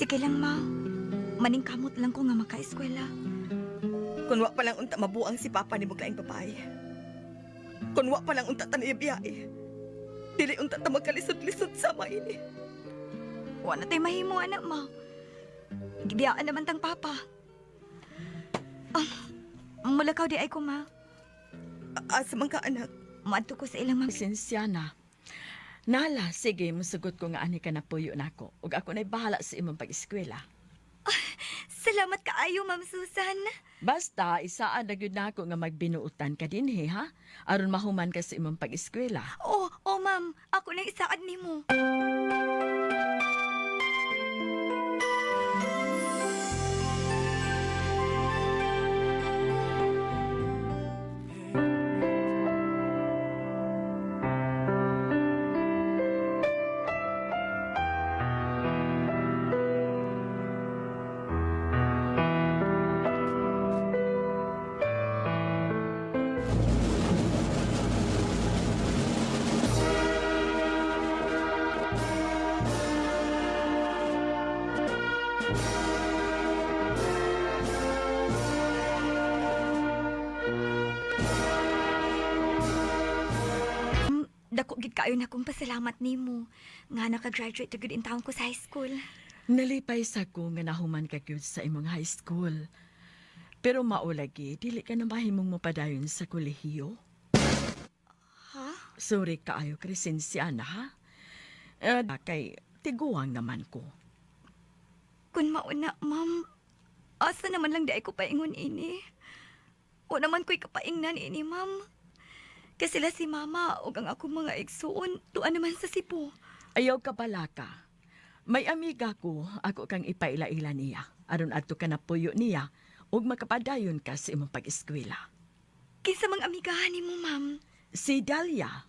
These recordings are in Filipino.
Sige lang, ma. Maningkamot lang ko nga maka-eskwela. Kung wa pa lang unta mabuang si Papa ni mong laing babae. Kung wa pa lang unta taniyabiyai. Dili unta ta magkalisod-lisod sama ini. Wala tayo mahimo, anak, ma. Gibiyaan naman tang papa. Mulakaw di ay ko, ma. Asa man ka anak? Maadto ko sa ilang mga... Lisensyana. Nala, sige, musugot ko nga ani ka na puyo nako. Ug ako na'y bahala sa imong pag-eskwela. Salamat kaayo, Ma'am Susan. Basta, isaan na gyud nako nga magbinuutan ka dinhi, ha? Aron mahuman ka sa imong pag-eskwela. Oh, ma'am. Ako na isaad nimo. Dako gid kaayo na kong pasalamat nimo nga naka-graduate gud in taon ko sa high school. Nalipay sa ko nga nahuman ka gyud sa imong high school. Pero maulagi, dili ka na mahimong mapadayon sa kolehiyo. Ha? Sorry kaayo, Crescenciana, ha? Kay tiguang naman ko. Kun mauna, ma'am, asa naman lang di ay ko paingon ini. O naman ko'y kapaingnan ini, ma'am. Kasi sila si mama o ang ako mga igsuon, tuan naman sa Cebu. Ayaw ka pala ka. May amiga ko, ako kang ipaila-ila niya. Aron adto ka na puyo niya, ug makapadayon ka sa imong pag-eskwela. Kinsa mang amigahan mo, ma'am? Si Dalia.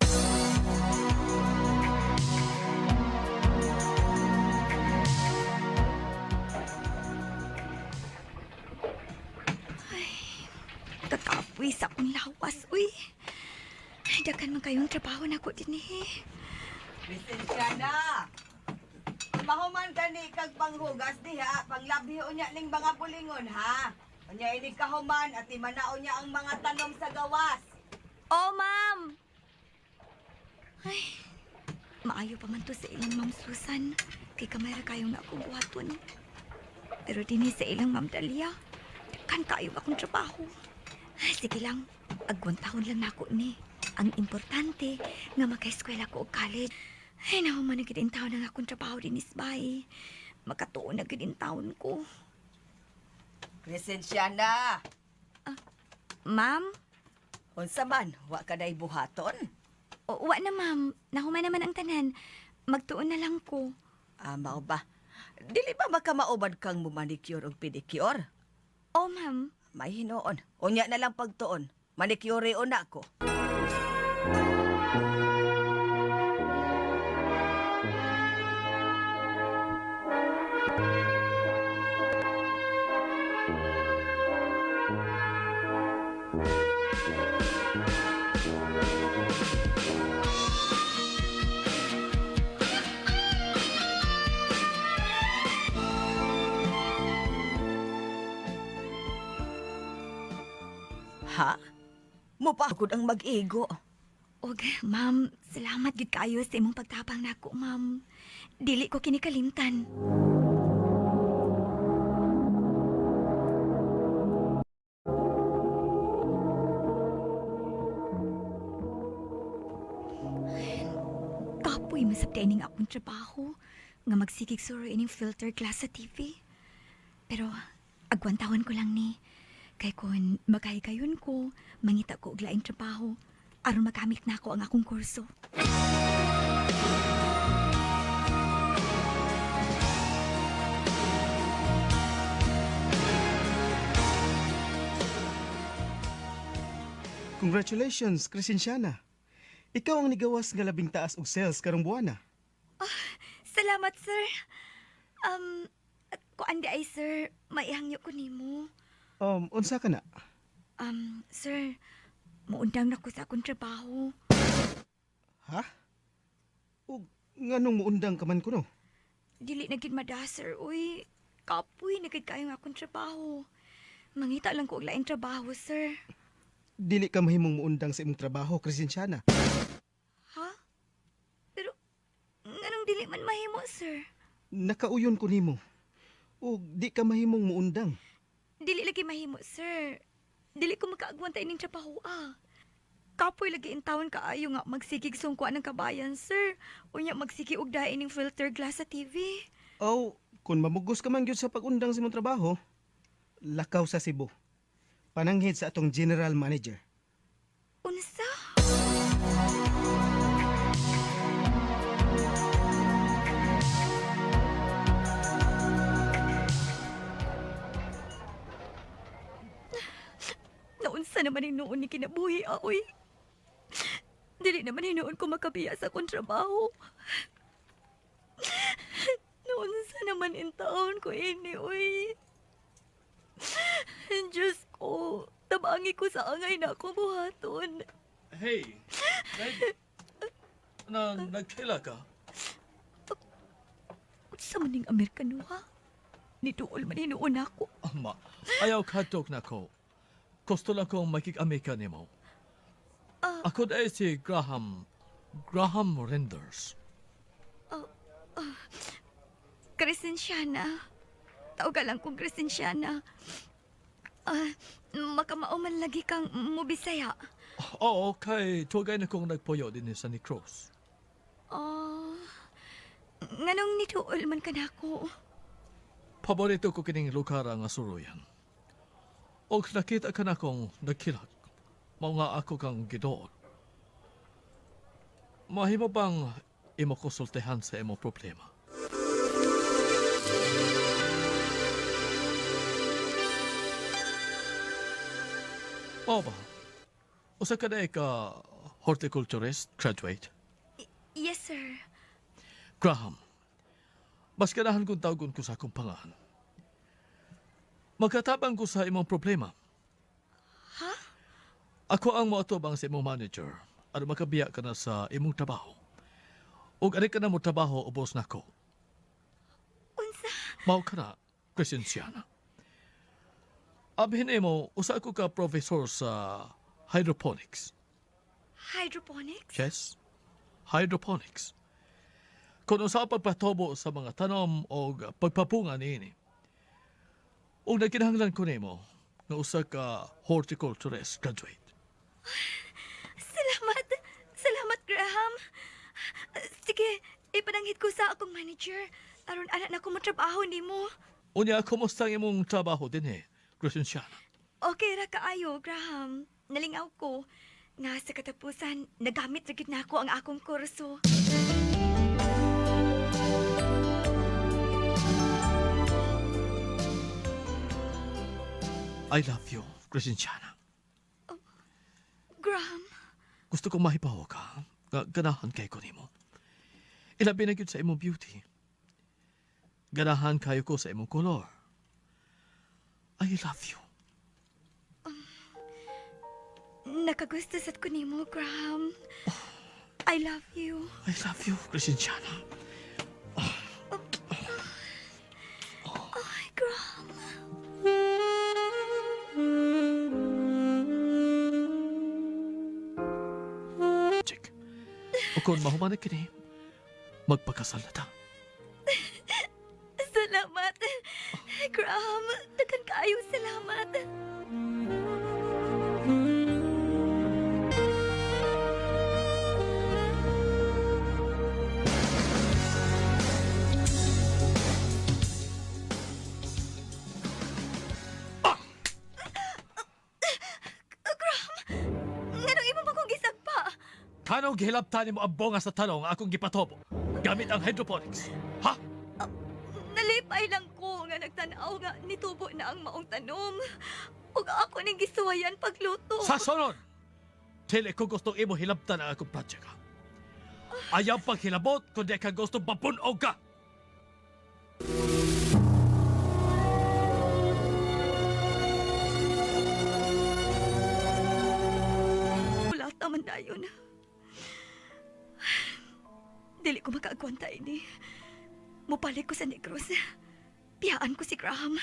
Kakapoy sa akong lawas, uy. Dagan man kayong trabaho na ko din eh. Lisensyana! Mahuman ka ni kag panghugas diha, panglabhi unya ning mga bulingon ha. Unya ini kahuman at imanao niya ang mga tanom sa gawas. Oh, ma'am! Ay, maayo pa man to sa ilang Ma'am Susan. Kay kamera kayong nakubuhaton. Pero din sa ilang Ma'am Dalia, kan kayo akong trabaho. Ay, sige lang, agwantahon lang nako ni. Ang importante nga maka-eskwela ko og college. Ay, nahuman na gid taon na akong trabaho din isbay. Makatuon na gid taon ko. Lisensyana! Ma'am? Unsa man, wa ka day buhaton? Wa na, ma'am. Nahuman naman ang tanan. Magtuon na lang ko. Mao ba? Dili ba makamaubad kang mumanicure ug pedicure? Oh, ma'am. May hinoon. Unya na lang pagtuon. Manicure una ko. Ha? Mupagod ang mag-igo. Og, ma'am, salamat gid kayo sa imong pagtapang nako, ma'am. Dili ko kinikalimtan. Kapoy masabday ning akong trabaho nga magsigig suro ining filter glass sa TV. Pero agwantawan ko lang ni. Kay kun magkahikayon ko, mangita ko og laing trabaho aron magamit na ako ang akong kurso. Congratulations, Crescenciana. Ikaw ang nigawas nga labing taas og sales karong buwana. Salamat, sir. Kuan di ay, sir, maihangyo ko nimo. Unsa ka na? Sir, muundang na ko sa akong trabaho. Ha? O nganong muundang ka man kuno? dili na gid madaser, uy. Kapoy na gid kayo nga akong trabaho. Mangita lang ko og laing trabaho, sir. Dili ka mahimong muundang sa imong trabaho, Crescenciana. Ha? Pero, anong dili man mahimo, sir? Nakauyon ko nimo. O di ka mahimong muundang. Dili lagi mahimo, sir. Dili ko makaagwan ta ining trabaho, ah. Kapoy lagi in taon kaayo nga magsigig sungkuan ng kabayan, sir. Unya magsigi og dae ining filter glass sa TV. O, kung mamugos ka man gyud sa pag-undang sa imong trabaho, lakaw sa Cebu. Pananghid sa atong general manager. Unsa? Naunsa naman hinuon ni kinabuhi, aoy. Dili naman hinuon ko makabiya sa akong trabaho. Naunsa naman in taon ko ini, uy. Diyos ko, tabangi ko sa angay na akong buhaton. Hey, nagkila ka? Sa maning Amerikano, ha? Nituol man hinuon ako. Ama, ayaw katok na ko. Gusto lang kong makik-Amerika nimo. Ako dahil si Graham Renders. Crescenciana. Tawag lang kong Crescenciana. Makamauman lagi kang mubisaya. Oo, kay tugay na kong nagpuyo din sa ni Cruz. Nganong nituol man ka na ako? Paborito ko kining lugar nga suruyan. Og nakita ka na kong nagkilag. Mao nga ako kang gidoon. Mahimo bang imo konsultehan sa imo problema? Oo ba? Usa ka na ka horticulturist graduate? Yes, sir. Graham, mas ganahan kong tawgon ko sa akong pangalan. Magkatabang ko sa imong problema. Ha? Ako ang moatubang sa imong manager at makabiya ka na sa imong trabaho. Ug ani ka na mo trabaho ubos na ko. Unsa? Mao ka na, Crescenciana. Abhin mo, usa ko ka professor sa hydroponics. Hydroponics? Yes, hydroponics. Kung usa pagpatubo sa mga tanom o pagpapunga niini. Ug nagkinahanglan ko nimo nga usa ka horticulturist graduate. Salamat. Salamat, Graham. Sige, ipananghit ko sa akong manager. Aron anak na ko matrabaho nimo. Unya, kumusta ang imong trabaho din Crescenciana? Okay ra kaayo, Graham. Nalingaw ko. Nga sa katapusan, nagamit ra gid nako ang akong kurso. I love you, Crescenciana. Graham, Gusto kong mahibaw ka nga ganahan kay ko nimo. Ilabi na gyud sa imong beauty. Ganahan kayo ko sa imong kolor. I love you. nakagusto sad ko nimo, Graham. I love you. I love you, Crescenciana. Ay, Graham. Chick. O kung mahuman na kini, magpakasal na ta. Salamat. Graham, dagan kaayo salamat. Nganong imo ba kong gisagpa? Kanong gihilaptan mo ang bonga sa tanong nga akong gipatobo gamit ang hydroponics? Ha? Nalipay lang ko nga nagtanaw nga nitubo na ang maong tanom. Ug ako ning gisuwayan pagluto. Sa sunod, dili ko gustong imo hilabtan ang akong project. Ayaw paghilabot kundi ka gustong papunog ka. Wala taman dayon. Dili ko makaagwanta ini. Mupalik ko sa Negros. Biyaan ko si Graham.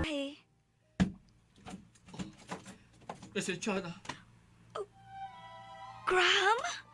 Ay, Pasensya na. Graham?